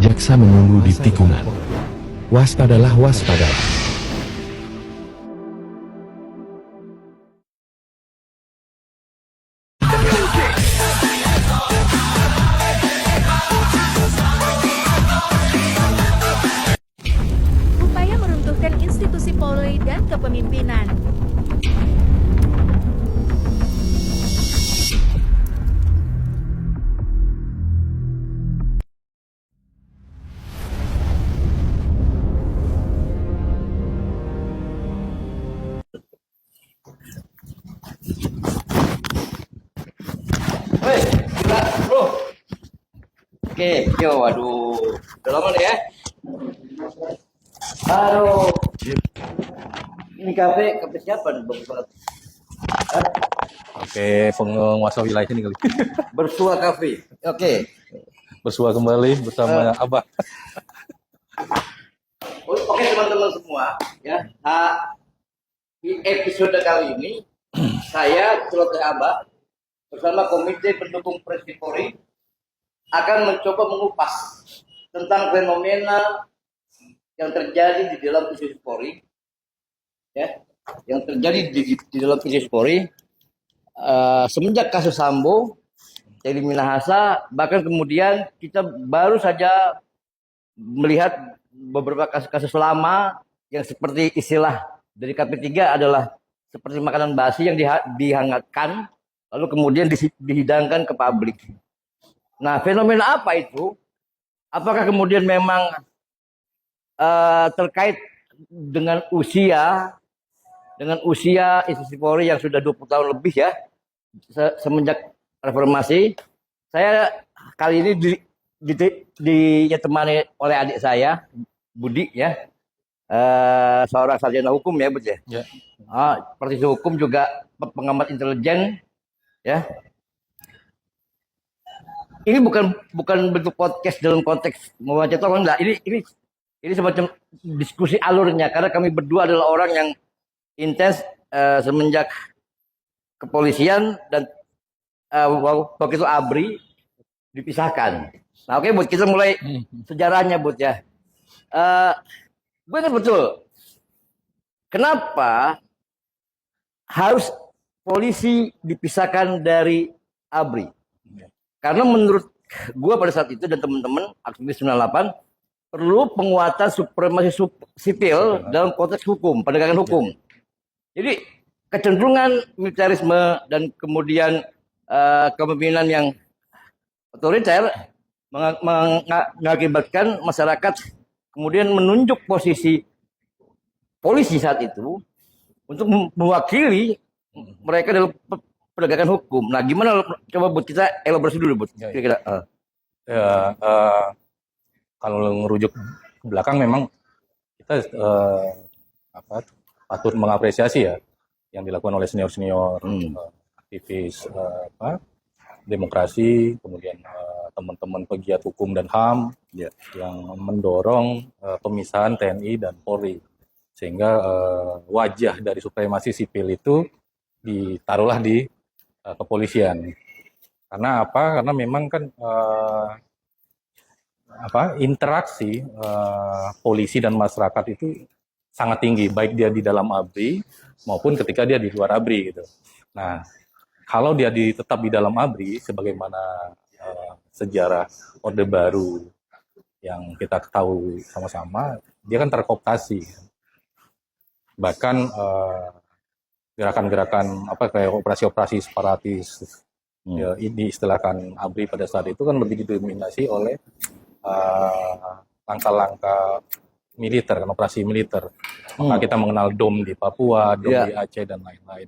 jaksa menunggu di tikungan. Waspadalah, waspadalah. Upaya meruntuhkan institusi Polri dan kepemimpinan. Woi, gila, bro. Oke, yo, waduh. Udah lama nih ya. Aduh. Ini kafe siapa nih, bagus banget. Hah? Oke, penguasa wilayah ini kali. Bersua Cafe. Oke. Bersua kembali bersama Abah. Oke, teman-teman semua, ya. Di episode kali ini saya Celoteh Abah bersama Komite Pendukung Presiden Polri akan mencoba mengupas tentang fenomena yang terjadi di dalam institusi Polri, ya, yang terjadi di dalam institusi Polri semenjak kasus Sambo, Teddy Minahasa, bahkan kemudian kita baru saja melihat beberapa kasus-kasus lama yang seperti istilah dari KP3 adalah seperti makanan basi yang dihangatkan lalu kemudian dihidangkan ke publik. Nah, fenomena apa itu? Apakah kemudian memang terkait dengan usia institusi Polri yang sudah 20 tahun lebih ya, semenjak reformasi? Saya kali ini ditemani oleh adik saya, Budi ya, seorang sarjana hukum ya, Bud ya. Ya. Praktisi hukum juga pengamat intelijen ya. Ini bukan bentuk podcast dalam konteks membaca tokoh, enggak. Ini semacam diskusi alurnya karena kami berdua adalah orang yang intens semenjak kepolisian dan waktu itu ABRI dipisahkan. Nah, oke, Bud, kita mulai sejarahnya, Bud ya. Gue ingat betul kenapa harus polisi dipisahkan dari ABRI. Karena menurut gue pada saat itu dan teman-teman aktivis 98 perlu penguatan supremasi sipil dalam konteks hukum, penegakan hukum. Jadi kecenderungan militerisme dan kemudian kepemimpinan yang otoriter mengakibatkan masyarakat kemudian menunjuk posisi polisi saat itu untuk mewakili mereka dalam penegakan hukum. Nah, gimana coba buat kita elaborasi dulu, Bud? Kira-kira. Kalau ngerujuk ke belakang memang kita patut mengapresiasi ya yang dilakukan oleh senior-senior aktivis demokrasi, kemudian teman-teman pegiat hukum dan HAM yang mendorong pemisahan TNI dan Polri sehingga wajah dari supremasi sipil itu ditaruhlah di kepolisian. Karena apa? Karena memang kan interaksi polisi dan masyarakat itu sangat tinggi, baik dia di dalam ABRI maupun ketika dia di luar ABRI gitu. Nah, kalau dia tetap di dalam ABRI, sebagaimana sejarah Orde Baru yang kita ketahui sama-sama, dia kan terkooptasi. Bahkan gerakan-gerakan kayak operasi-operasi separatis ya, diistilahkan ABRI pada saat itu kan lebih didominasi oleh langkah-langkah militer, kan operasi militer. Maka kita mengenal DOM di Papua, DOM di Aceh dan lain-lain.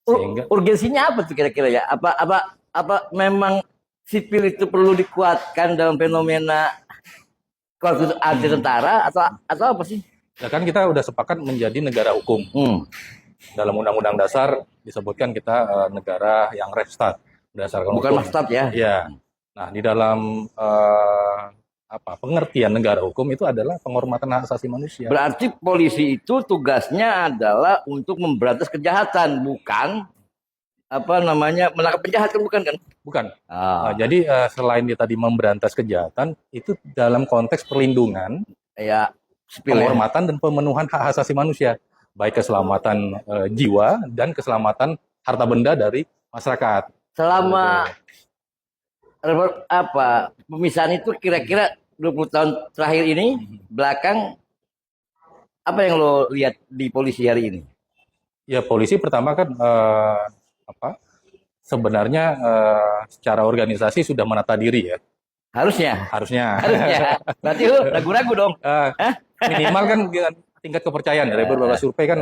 Sehingga urgensinya apa tuh kira-kira ya? Apa memang sipil itu perlu dikuatkan dalam fenomena konflik anti tentara atau apa sih? ya kan kita udah sepakat menjadi negara hukum. Dalam Undang-Undang Dasar disebutkan kita negara yang restart berdasarkan Bukan hukum. mastab ya? Ya. Nah, di dalam pengertian negara hukum itu adalah penghormatan hak asasi manusia. Berarti polisi itu tugasnya adalah untuk memberantas kejahatan, bukan menangkap penjahat kan bukan kan? Bukan. Ah, Jadi selain dia tadi memberantas kejahatan, itu dalam konteks perlindungan, ya sipil ya. penghormatan dan pemenuhan hak asasi manusia, baik keselamatan jiwa dan keselamatan harta benda dari masyarakat. Selama pemisahan itu kira-kira 20 tahun terakhir ini belakang apa yang lo lihat di polisi hari ini? Ya, polisi pertama kan sebenarnya secara organisasi sudah menata diri ya. Harusnya. Harusnya. Berarti lo ragu-ragu dong. Minimal kan tingkat kepercayaan dari beberapa survei kan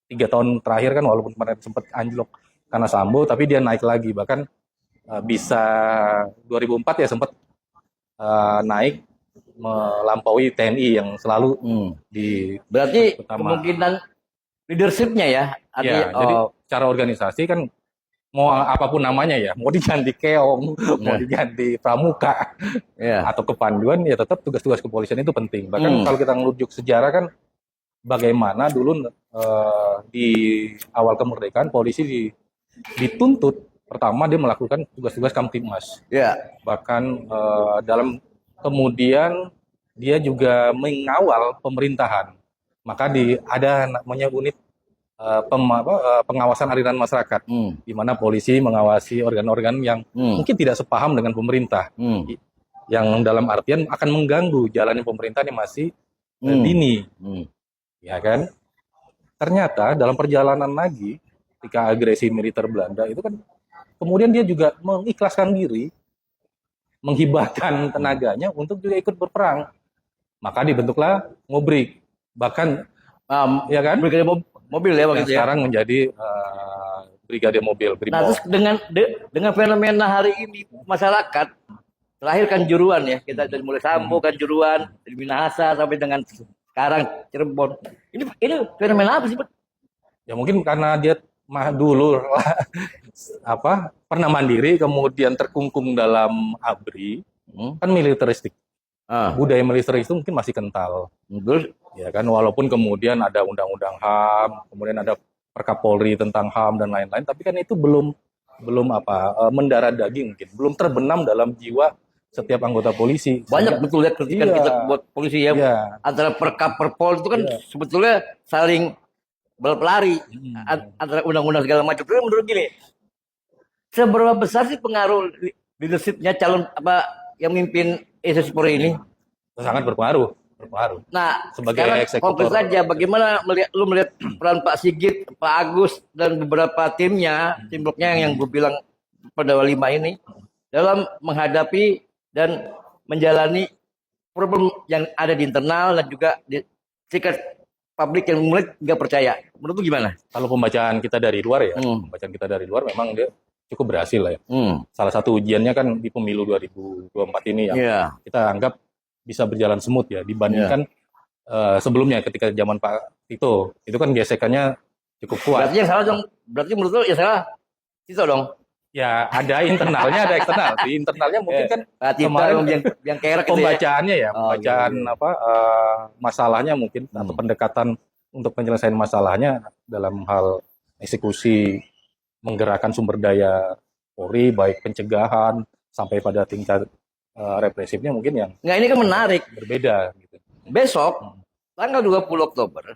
3 tahun terakhir kan walaupun kemarin sempat anjlok karena Sambo, tapi dia naik lagi, bahkan bisa 2004 ya sempat naik melampaui TNI yang selalu di Berarti utama. kemungkinan leadershipnya ya. Ya, jadi secara organisasi kan mau apapun namanya ya, mau diganti keong, mau diganti pramuka, atau kepanduan, ya tetap tugas-tugas kepolisian itu penting. Bahkan kalau kita ngerujuk sejarah kan, bagaimana dulu di awal kemerdekaan polisi dituntut pertama dia melakukan tugas-tugas Kamtibmas. Bahkan dalam kemudian dia juga mengawal pemerintahan. Maka ada namanya unit pengawasan aliran masyarakat, di mana polisi mengawasi organ-organ yang mungkin tidak sepaham dengan pemerintah, yang dalam artian akan mengganggu jalannya pemerintahan yang masih dini, ya kan? Ternyata dalam perjalanan lagi, ketika agresi militer Belanda itu kan, kemudian dia juga mengikhlaskan diri, menghibahkan tenaganya untuk juga ikut berperang, maka dibentuklah Ngobrik, bahkan ya kan? Mobil ya waktu itu sekarang menjadi Brigade Mobil Brimob. Nah, terus dengan fenomena hari ini masyarakat terakhir kan Juruan ya, kita dari mulai Sambo kan Juruan, dari Minahasa sampai dengan sekarang Cirebon. Ini fenomena apa sih, Pak? Ya mungkin karena dia dulu pernah mandiri, kemudian terkungkung dalam ABRI, kan militeristik. Budaya militeris itu mungkin masih kental. Ya kan, walaupun kemudian ada undang-undang HAM, kemudian ada Perkapolri tentang HAM dan lain-lain, tapi kan itu belum mendarah daging, mungkin belum terbenam dalam jiwa setiap anggota polisi. Banyak betul ya kritikan kita buat polisi ya. Antara Perkap Perpol itu kan sebetulnya saling berlari antara undang-undang segala macam. Tapi menurut gini, seberapa besar sih pengaruh leadershipnya calon yang mimpin institusi Polri ini? Sangat berpengaruh. Nah, sebagai eksekutor konkret saja, bagaimana melihat peran Pak Sigit, Pak Agus dan beberapa tim bloknya yang gue bilang pada 5 ini dalam menghadapi dan menjalani problem yang ada di internal dan juga di sikap publik yang mulai nggak percaya. Menurut lu gimana? Kalau pembacaan kita dari luar ya, memang dia cukup berhasil lah ya. Salah satu ujiannya kan di pemilu 2024 ini yang kita anggap bisa berjalan smooth ya, dibandingkan sebelumnya ketika zaman Pak Tito, itu kan gesekannya cukup kuat. Berarti yang salah dong, berarti menurut lu yang salah Tito dong? Ya ada internalnya, ada eksternal. Di internalnya mungkin kan kemarin yang kerek pembacaannya ya, masalahnya mungkin atau pendekatan untuk penyelesaian masalahnya dalam hal eksekusi, menggerakkan sumber daya Polri, baik pencegahan sampai pada tingkat represifnya mungkin yang ini kan menarik, berbeda gitu. Besok tanggal 20 Oktober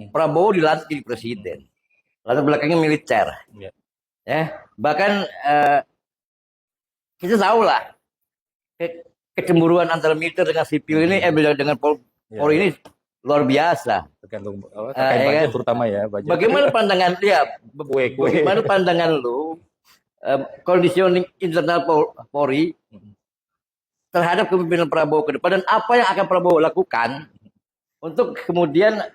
Prabowo dilantik jadi presiden, latar belakangnya militer ya. Bahkan kita tahu lah kecemburuan antara militer dengan sipil ini dengan Polri ini luar biasa. Tergantung terkait budget terutama ya. Bagaimana pandangan bagaimana pandangan lu conditioning internal Polri terhadap kepemimpinan Prabowo ke depan, dan apa yang akan Prabowo lakukan untuk kemudian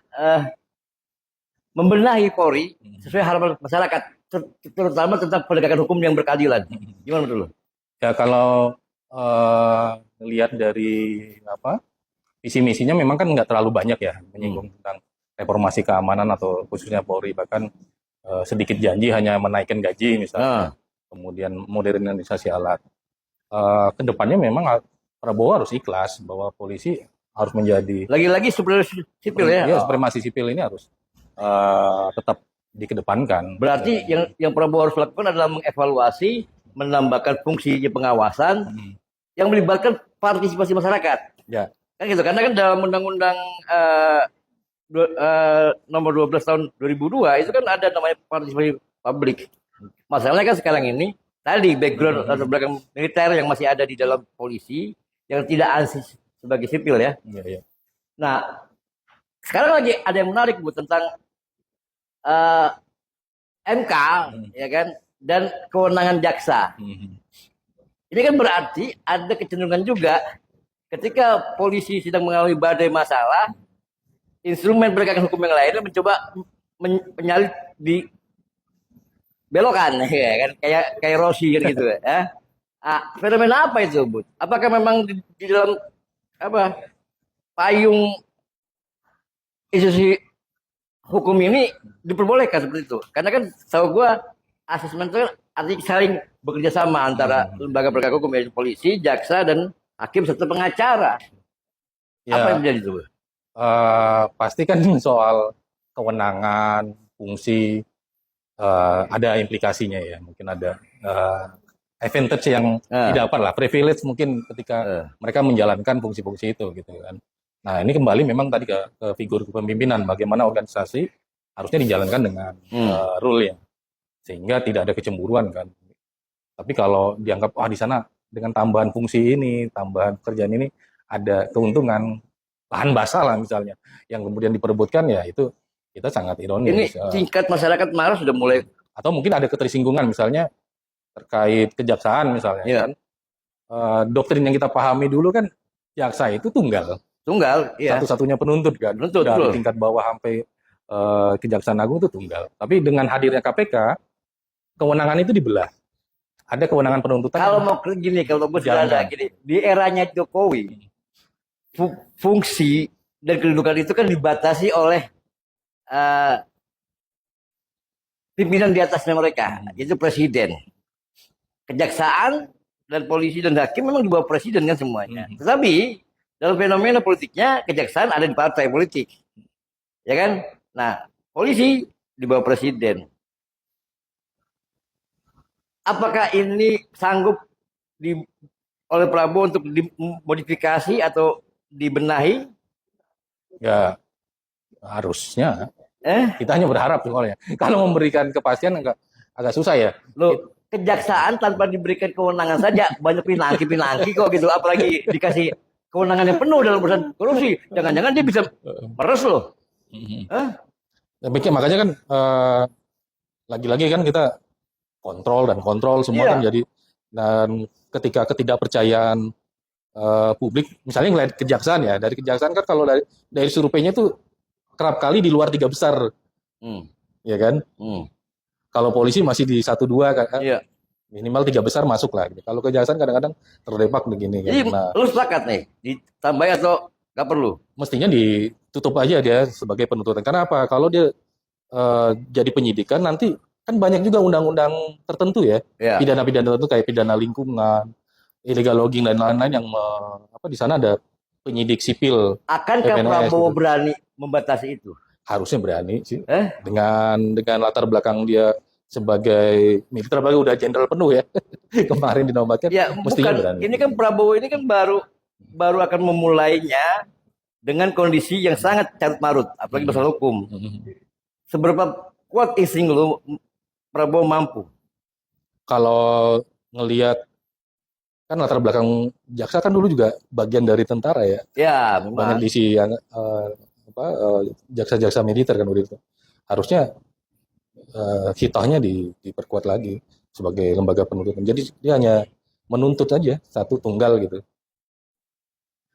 membenahi Polri sesuai harapan masyarakat, terutama tentang penegakan hukum yang berkeadilan. Gimana menurut lo? Ya kalau lihat dari visi misinya memang kan nggak terlalu banyak ya menyinggung tentang reformasi keamanan atau khususnya Polri, bahkan sedikit janji hanya menaikkan gaji misalnya, kemudian modernisasi alat. Kedepannya memang Prabowo harus ikhlas bahwa polisi harus menjadi lagi-lagi supremasi sipil ya. Supremasi sipil ini harus tetap dikedepankan. Berarti yang Prabowo harus lakukan adalah mengevaluasi, menambahkan fungsi pengawasan yang melibatkan partisipasi masyarakat. Ya. Kan gitu. Karena kan dalam Undang-Undang nomor 12 tahun 2002 itu kan ada namanya partisipasi publik. Masalahnya kan sekarang ini tadi background atau belakang militer yang masih ada di dalam polisi yang tidak ansis sebagai sipil ya. Ya. Nah, sekarang lagi ada yang menarik Bu tentang MK ya kan dan kewenangan jaksa. Ini kan berarti ada kecenderungan juga ketika polisi sedang mengalami badai masalah, instrumen penegakan hukum yang lainnya mencoba menyalip di belokan ya kan kayak Rossi gitu ya. Fenomena apa itu, Bu? Apakah memang di dalam payung institusi hukum ini diperbolehkan seperti itu? Karena kan tahu gua asesmen itu kan artinya saling bekerja sama antara lembaga penegak hukum yaitu polisi, jaksa dan hakim serta pengacara. Ya, apa yang menjadi itu? Pasti kan soal kewenangan, fungsi ada implikasinya ya. Mungkin ada advantage yang didapat lah, privilege mungkin ketika mereka menjalankan fungsi-fungsi itu gitu kan. Nah ini kembali memang tadi ke figur kepemimpinan, bagaimana organisasi harusnya dijalankan dengan rule ya, sehingga tidak ada kecemburuan kan. Tapi kalau dianggap di sana dengan tambahan fungsi ini, tambahan pekerjaan ini ada keuntungan lahan basah lah misalnya, yang kemudian diperebutkan ya itu kita sangat ironis. Ini tingkat masyarakat marah sudah mulai. Atau mungkin ada ketersinggungan misalnya terkait kejaksaan misalnya kan. Doktrin yang kita pahami dulu kan jaksa itu tunggal, ya. Satu-satunya penuntut kan. Dari tingkat bawah sampai Kejaksaan Agung itu tunggal. Tapi dengan hadirnya KPK, kewenangan itu dibelah. Ada kewenangan penuntutan. Kalau mau gini, kalau gini, di eranya Jokowi, fungsi dan kedudukan itu kan dibatasi oleh pimpinan di atasnya mereka, yaitu presiden. Kejaksaan dan polisi dan hakim memang di bawah presiden kan semuanya. Tetapi dalam fenomena politiknya kejaksaan ada di partai politik, ya kan? Nah, polisi di bawah presiden. Apakah ini sanggup oleh Prabowo untuk dimodifikasi atau dibenahi? Ya harusnya. Kita hanya berharap soalnya. Kalau memberikan kepastian agak susah ya. Loh, kejaksaan tanpa diberikan kewenangan saja banyak pinangki kok gitu. Apalagi dikasih kewenangan yang penuh dalam urusan korupsi. Jangan-jangan dia bisa meres loh. Makanya kan lagi-lagi kan kita kontrol semua kan jadi, dan ketika ketidakpercayaan publik misalnya ngelihat kejaksaan ya, dari kejaksaan kan kalau dari surveinya tuh kerap kali di luar 3 besar, ya kan? Kalau polisi masih di 1-2 kan, minimal 3 besar masuk lah. Gitu. Kalau kejaksaan kadang-kadang terdepak begini. Jadi lu sepakat nih ditambah atau nggak perlu? Mestinya ditutup aja dia sebagai penuntutan. Karena apa? Kalau dia jadi penyidikan nanti kan banyak juga undang-undang tertentu ya, pidana-pidana tertentu kayak pidana lingkungan, illegal logging dan lain-lain yang di sana ada penyidik sipil. Akankah Prabowo berani membatasi itu? Harusnya berani sih. Dengan latar belakang dia sebagai militer, apalagi udah jenderal penuh ya. Kemarin dinobatkan, mestinya berani. Ini kan Prabowo ini kan baru akan memulainya dengan kondisi yang sangat carut marut, apalagi masalah hukum. Seberapa kuat insting lu Prabowo mampu? Kalau ngelihat kan latar belakang jaksa kan dulu juga bagian dari tentara ya. Ya, memang. Banyak diisi yang jaksa-jaksa militer kan waktu itu. Harusnya hitahnya diperkuat lagi sebagai lembaga penuntutan. Jadi dia hanya menuntut aja satu tunggal gitu.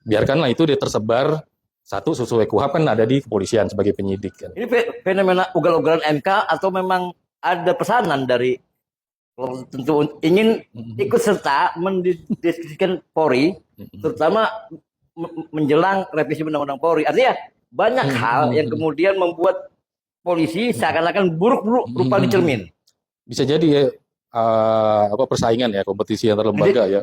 Biarkanlah itu dia tersebar satu sesuai KUHP kan ada di kepolisian sebagai penyidik kan. Ini fenomena ugal-ugalan MK atau memang ada pesanan dari tentu ingin ikut serta mendiskusikan Polri, terutama menjelang revisi Undang-Undang Polri. Artinya banyak hal yang kemudian membuat polisi seakan-akan buruk-buruk rupa dicermin. Bisa jadi ya persaingan ya, kompetisi antar lembaga ya.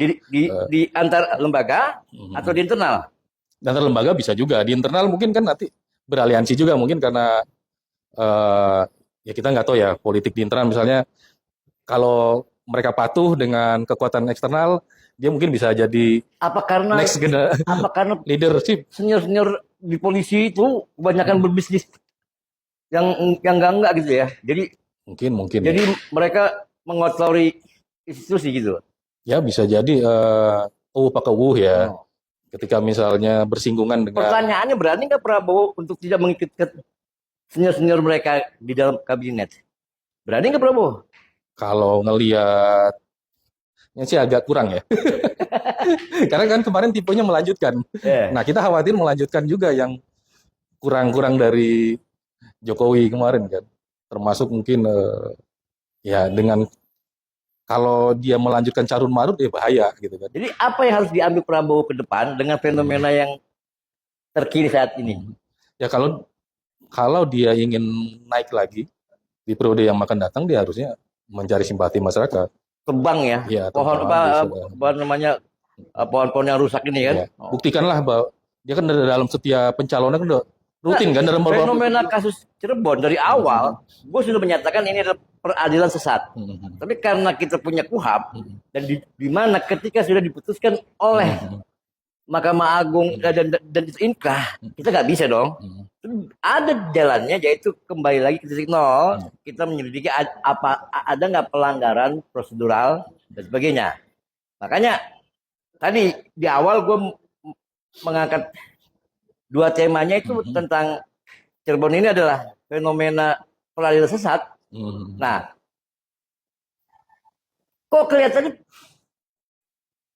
Di antar lembaga atau di internal? Di antar lembaga bisa juga. Di internal mungkin kan nanti beraliansi juga mungkin karena ya kita nggak tahu ya politik di internal misalnya kalau mereka patuh dengan kekuatan eksternal, dia mungkin bisa jadi Apa karena next apa karena leadership. senior-senior di polisi itu kebanyakan berbisnis yang enggak gitu ya. Mungkin Jadi ya. mereka mengotori institusi gitu. Ya bisa jadi pakai ya. Oh. Ketika misalnya bersinggungan dengan Pertanyaannya, berani nggak Prabowo untuk tidak mengikutkan senior-senior mereka di dalam kabinet? Berani nggak Prabowo? kalau ngelihatnya sih agak kurang ya. Karena kan kemarin tipenya melanjutkan. Eh, Nah, kita khawatir melanjutkan juga yang kurang-kurang dari Jokowi kemarin kan. Termasuk mungkin ya dengan kalau dia melanjutkan carun marut ya bahaya gitu kan. Jadi apa yang harus diambil Prabowo ke depan dengan fenomena yang terkini saat ini? Ya kalau dia ingin naik lagi di periode yang akan datang, dia harusnya mencari simpati masyarakat. Tebang ya, Ya, pohon tebang, apa namanya pohon-pohon yang rusak ini kan? ya. Buktikanlah bahwa dia kan dalam setiap pencalonan kan udah rutin kan dalam beberapa Fenomena kasus Cirebon dari awal, gue sudah menyatakan ini adalah peradilan sesat. Tapi karena kita punya KUHAP dan di mana ketika sudah diputuskan oleh Mahkamah Agung dan itu inkrah, kita nggak bisa dong. Ada jalannya, yaitu kembali lagi ke titik nol. Kita menyelidiki ada nggak pelanggaran prosedural dan sebagainya. Makanya tadi di awal gue mengangkat dua temanya itu tentang Cirebon ini adalah fenomena peradilan sesat. Nah, kok kelihatannya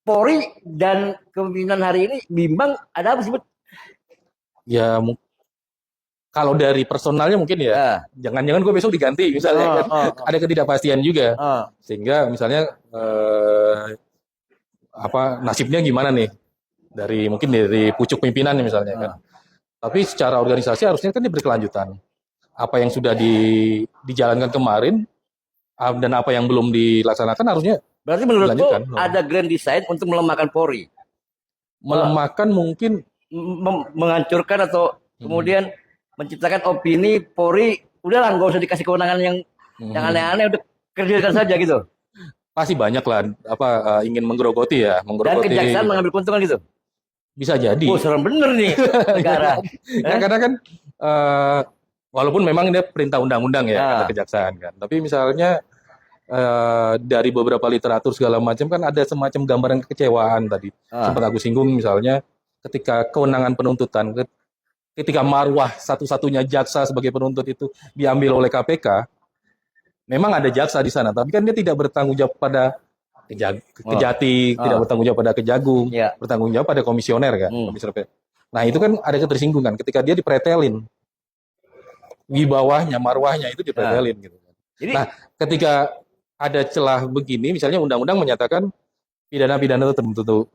Polri dan kepemimpinan hari ini bimbang, ada apa sih? ya kalau dari personalnya mungkin ya jangan-jangan gue besok diganti misalnya kan. Ada ketidakpastian juga sehingga misalnya nasibnya gimana nih mungkin dari pucuk pimpinannya misalnya kan. Tapi secara organisasi harusnya kan dia berkelanjutan. Apa yang sudah dijalankan kemarin dan apa yang belum dilaksanakan harusnya berarti menurut lo dilanjutkan. ada grand design untuk melemahkan Polri, Melemahkan mungkin menghancurkan atau kemudian menciptakan opini Polri udahlah nggak usah dikasih kewenangan yang aneh-aneh, udah kerjakan saja gitu. pasti banyak lah ingin menggerogoti ya, Dan kejaksaan mengambil keuntungan gitu. Bisa jadi. Oh, serem bener nih negara. Ya, karena kan walaupun memang ini perintah undang-undang ya kata kejaksaan kan, tapi misalnya dari beberapa literatur segala macam kan ada semacam gambaran kekecewaan tadi. Sempat aku singgung misalnya ketika kewenangan penuntutan, ketika marwah satu-satunya jaksa sebagai penuntut itu diambil oleh KPK, memang ada jaksa di sana, tapi kan dia tidak bertanggung jawab pada Kejati, tidak bertanggung jawab pada Kejagung, bertanggung jawab pada komisioner kan. Komisioner. Nah itu kan ada ketersinggungan ketika dia dipretelin, wibawahnya, marwahnya itu dipretelin gitu. Nah ketika ada celah begini, misalnya undang-undang menyatakan pidana-pidana tertentu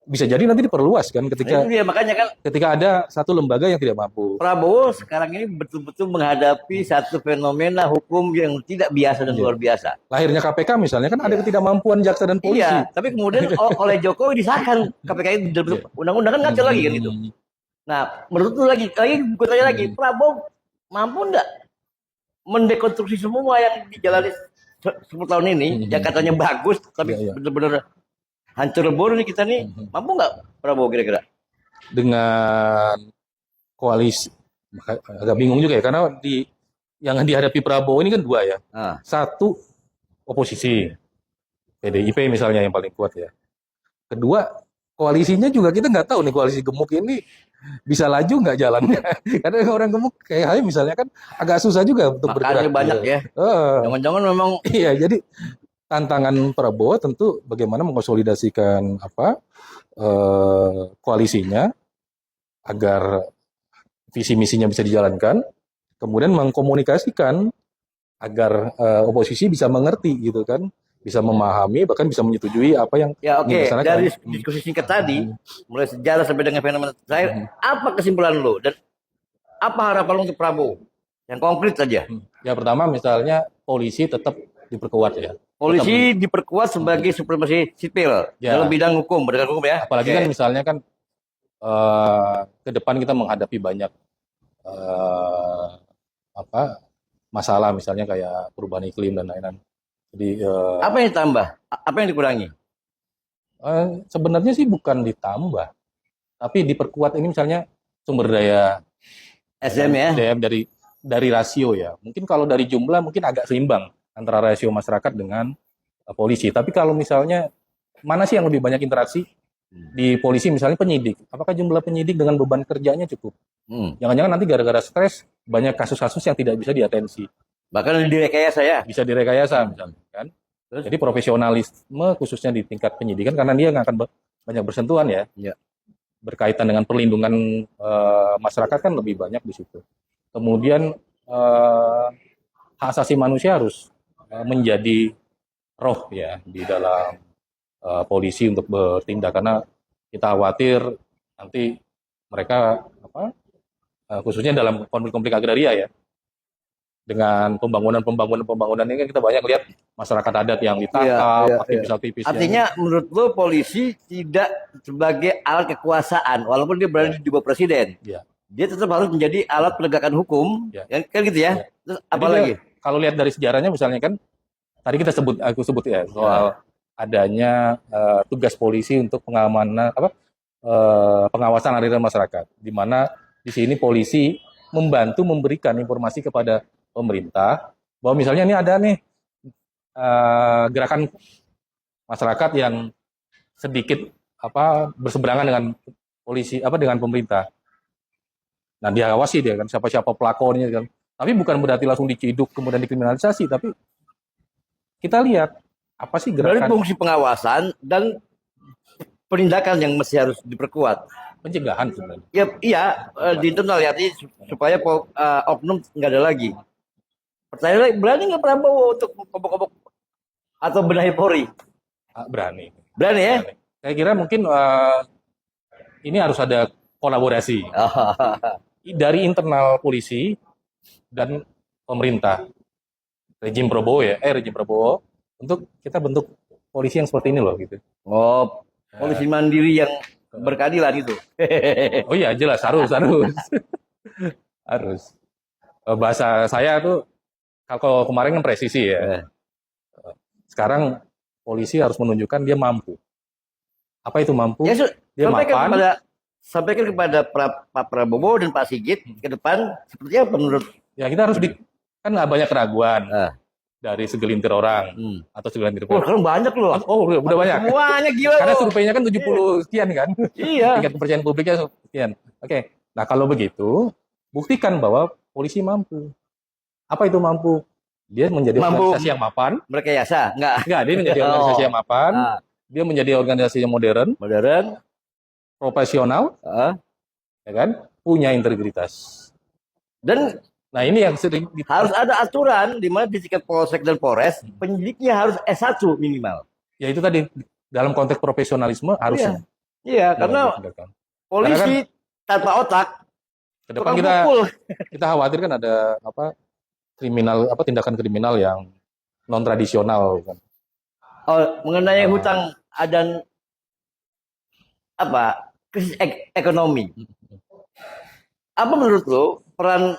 bisa jadi nanti diperluas kan ketika itu dia, makanya kan ketika ada satu lembaga yang tidak mampu. Prabowo sekarang ini betul-betul menghadapi satu fenomena hukum yang tidak biasa dan luar biasa. Lahirnya KPK misalnya kan ada ketidakmampuan jaksa dan polisi. Iya, tapi kemudian oleh Jokowi disahkan KPK itu dalam undang-undang kan ngaco lagi kan itu. Nah, menurut lu gue tanya lagi, Prabowo mampu nggak mendekonstruksi semua yang dijalani 10 tahun ini, yang katanya bagus, tapi benar-benar hancur lebur nih kita nih, mampu nggak Prabowo kira-kira? Dengan koalisi, agak bingung juga ya, karena yang dihadapi Prabowo ini kan dua ya. Satu, oposisi, PDIP misalnya yang paling kuat ya. Kedua, koalisinya juga kita nggak tahu nih koalisi gemuk ini bisa laju nggak jalannya. Karena orang gemuk kayak Hai misalnya kan agak susah juga untuk bergerak. Makanya banyak ya. Jangan-jangan memang. Iya, jadi tantangan Prabowo tentu bagaimana mengonsolidasikan koalisinya agar visi misinya bisa dijalankan, kemudian mengkomunikasikan agar oposisi bisa mengerti gitu kan, bisa memahami bahkan bisa menyetujui apa yang dilaksanakan. Dari diskusi singkat tadi, mulai sejarah sampai dengan fenomena terakhir, apa kesimpulan lo dan apa harapan lo untuk Prabowo yang konkret saja? Ya pertama misalnya polisi tetap diperkuat ya. Polisi diperkuat sebagai supremasi sipil dalam bidang hukum, berdasarkan hukum ya. Apalagi kan misalnya kan ke depan kita menghadapi banyak masalah misalnya kayak perubahan iklim dan lain-lain. Jadi Apa yang ditambah? Apa yang dikurangi? sebenarnya sih bukan ditambah, tapi diperkuat ini misalnya sumber daya SM ya? SDM dari rasio ya. Mungkin kalau dari jumlah mungkin agak seimbang antara rasio masyarakat dengan polisi. Tapi kalau misalnya mana sih yang lebih banyak interaksi di polisi misalnya penyidik? Apakah jumlah penyidik dengan beban kerjanya cukup? Jangan-jangan nanti gara-gara stres banyak kasus-kasus yang tidak bisa diatensi. Bahkan direkayasa ya? Bisa direkayasa misalnya kan. Terus? Jadi profesionalisme khususnya di tingkat penyidikan karena dia nggak akan banyak bersentuhan ya. Ya. Berkaitan dengan perlindungan masyarakat kan lebih banyak di situ. Kemudian hak asasi manusia harus menjadi roh ya di dalam polisi untuk bertindak karena kita khawatir nanti mereka khususnya dalam konflik-konflik agraria ya. Dengan pembangunan ini kan kita banyak lihat masyarakat adat yang ditangkap, aktivis-aktivis. Artinya menurut lo polisi tidak sebagai alat kekuasaan, walaupun dia berada di bawah presiden, dia tetap harus menjadi alat penegakan hukum, kan gitu ya. Terus apalagi? Kalau lihat dari sejarahnya misalnya kan, tadi aku sebut ya soal adanya tugas polisi untuk pengamanan pengawasan aliran masyarakat, di mana di sini polisi membantu memberikan informasi kepada pemerintah bahwa misalnya ini ada nih gerakan masyarakat yang sedikit berseberangan dengan polisi dengan pemerintah. Nah, diawasi dia kan siapa-siapa pelakonnya kan. Tapi bukan berarti langsung diciduk kemudian dikriminalisasi, tapi kita lihat apa sih gerakan. Berarti fungsi pengawasan dan penindakan yang masih harus diperkuat. Pencegahan sebenarnya. Ya, iya, di internal ya, supaya oknum nggak ada lagi. Pertanyaannya, berani nggak Prabowo untuk kobok-kobok atau benahi Polri? Berani. Berani ya? Berani. Saya kira mungkin ini harus ada kolaborasi dari internal polisi dan pemerintah. Rejim Prabowo untuk kita bentuk polisi yang seperti ini loh gitu. Oh, polisi mandiri yang berkeadilan itu. Oh iya jelas harus. Harus. Bahasa saya tuh kalau kemarin kan presisi ya. Sekarang polisi harus menunjukkan dia mampu. Apa itu mampu? Ya, dia mapan. Sampaikan kepada Pak Prabowo dan Pak Sigit ke depan seperti apa menurut? Ya kita harus kan nggak banyak keraguan dari segelintir orang atau segelintir. Kan banyak loh. Oh udah banyak. Semuanya gila. Karena surveinya kan 70 sekian kan. Iya. Tingkat kepercayaan publiknya sekian. Oke. Nah kalau begitu buktikan bahwa polisi mampu. Apa itu mampu? Dia menjadi organisasi yang mapan. Merekayasa? Enggak, dia menjadi organisasi yang mapan. Dia menjadi organisasi yang modern, profesional, ya kan? Punya integritas. Dan nah ini yang sering harus ada aturan di mana di tingkat Polsek dan Polres penyidiknya harus S1 minimal. Ya itu tadi dalam konteks profesionalisme harusnya. Iya, karena polisi tanpa otak. Ke depan kita khawatir kan ada tindakan kriminal yang non tradisional kan. Oh, mengenai hutang dan krisis ekonomi. Apa menurut lo peran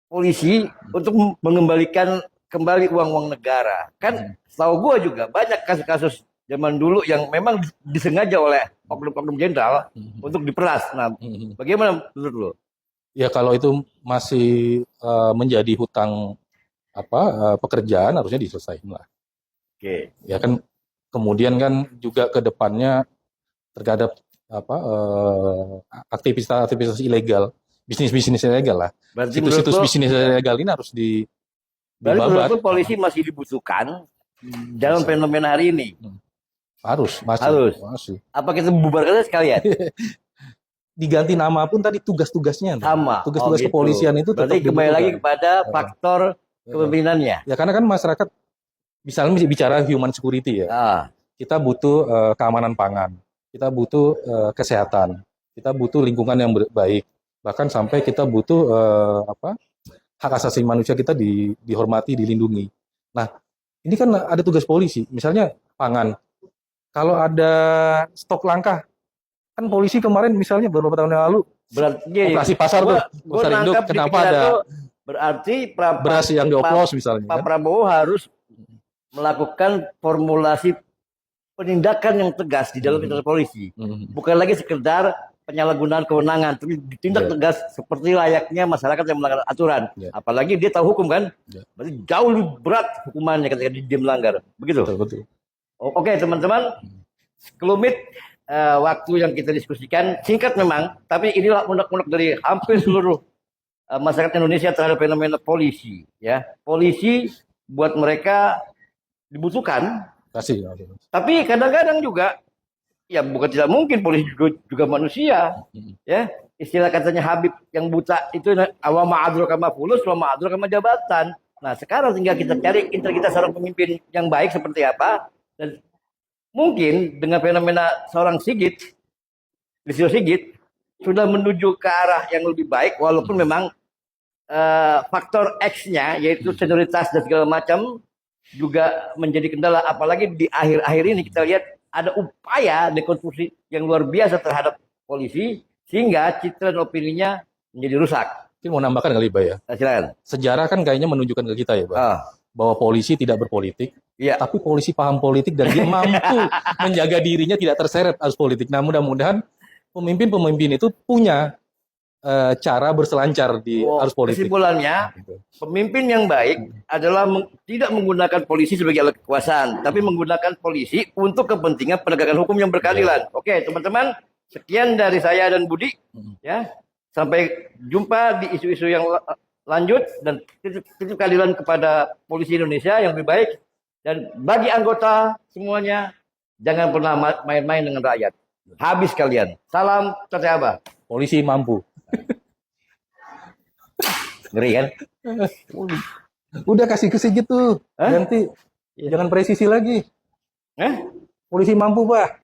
polisi untuk mengembalikan kembali uang-uang negara? Kan setahu gue juga banyak kasus-kasus zaman dulu yang memang disengaja oleh oknum-oknum jenderal untuk diperas. Nah, bagaimana menurut lo? Ya kalau itu masih menjadi hutang pekerjaan harusnya diselesaikan lah. Oke. Ya kan kemudian kan juga ke depannya terhadap aktivitas ilegal, bisnis ilegal lah. Situs-situs bisnis ilegal ini harus dibabat. Berarti polisi masih dibutuhkan dalam fenomena hari ini. Harus. Apa kita bubarkan sekalian? Diganti nama pun tadi tugas-tugasnya sama. Tugas-tugas kepolisian itu tetap kembali lagi kepada faktor kepemimpinannya. Ya karena kan masyarakat misalnya bicara human security ya. Kita butuh keamanan pangan, kita butuh kesehatan, kita butuh lingkungan yang baik, bahkan sampai kita butuh hak asasi manusia kita dihormati, dilindungi. Nah, ini kan ada tugas polisi, misalnya pangan. Kalau ada stok langka, kan polisi kemarin misalnya beberapa tahun yang lalu operasi pasar tuh, pasar induk, kenapa ada Berarti Beras yang dioplos misalnya. Pak Kan? Prabowo harus melakukan formulasi penindakan yang tegas di dalam internal polisi. Bukan lagi sekedar penyalahgunaan kewenangan, tapi ditindak tegas seperti layaknya masyarakat yang melanggar aturan. Apalagi dia tahu hukum kan, berarti jauh lebih berat hukumannya ketika dia melanggar. Begitu. Betul. Oke teman-teman, sekelumit waktu yang kita diskusikan singkat memang, tapi inilah unek-unek dari hampir seluruh masyarakat Indonesia terhadap fenomena polisi. Ya, polisi buat mereka dibutuhkan, tapi kadang-kadang juga ya bukan tidak mungkin polisi juga manusia. Ya, istilah katanya Habib yang buta itu awama adrul kama fulus, awama adrul kama jabatan. Nah sekarang tinggal kita cari integritas seorang pemimpin yang baik seperti apa, dan mungkin dengan fenomena seorang Listio Sigit sudah menuju ke arah yang lebih baik, walaupun memang faktor X-nya yaitu senioritas dan segala macam juga menjadi kendala, apalagi di akhir-akhir ini kita lihat ada upaya dekonstruksi yang luar biasa terhadap polisi sehingga citra dan opininya menjadi rusak. Mungkin mau nambahkan kali Pak ya. Silakan. Sejarah kan kayaknya menunjukkan ke kita ya Pak, bahwa polisi tidak berpolitik, tapi polisi paham politik dan dia mampu menjaga dirinya tidak terseret arus politik. Nah mudah-mudahan pemimpin-pemimpin itu punya cara berselancar di arus politik. Kesimpulannya, pemimpin yang baik adalah tidak menggunakan polisi sebagai alat kekuasaan, tapi menggunakan polisi untuk kepentingan penegakan hukum yang berkeadilan. Oke, teman-teman, sekian dari saya dan Budi. Ya, sampai jumpa di isu-isu yang lanjut dan titip keadilan kepada polisi Indonesia yang lebih baik. Dan bagi anggota semuanya, jangan pernah main-main dengan rakyat. Habis kalian. Salam Tote Abah. Polisi mampu. Ngeri kan? Udah kasih ke Sigit tuh. Ganti. Jangan presisi lagi. Polisi mampu Pak.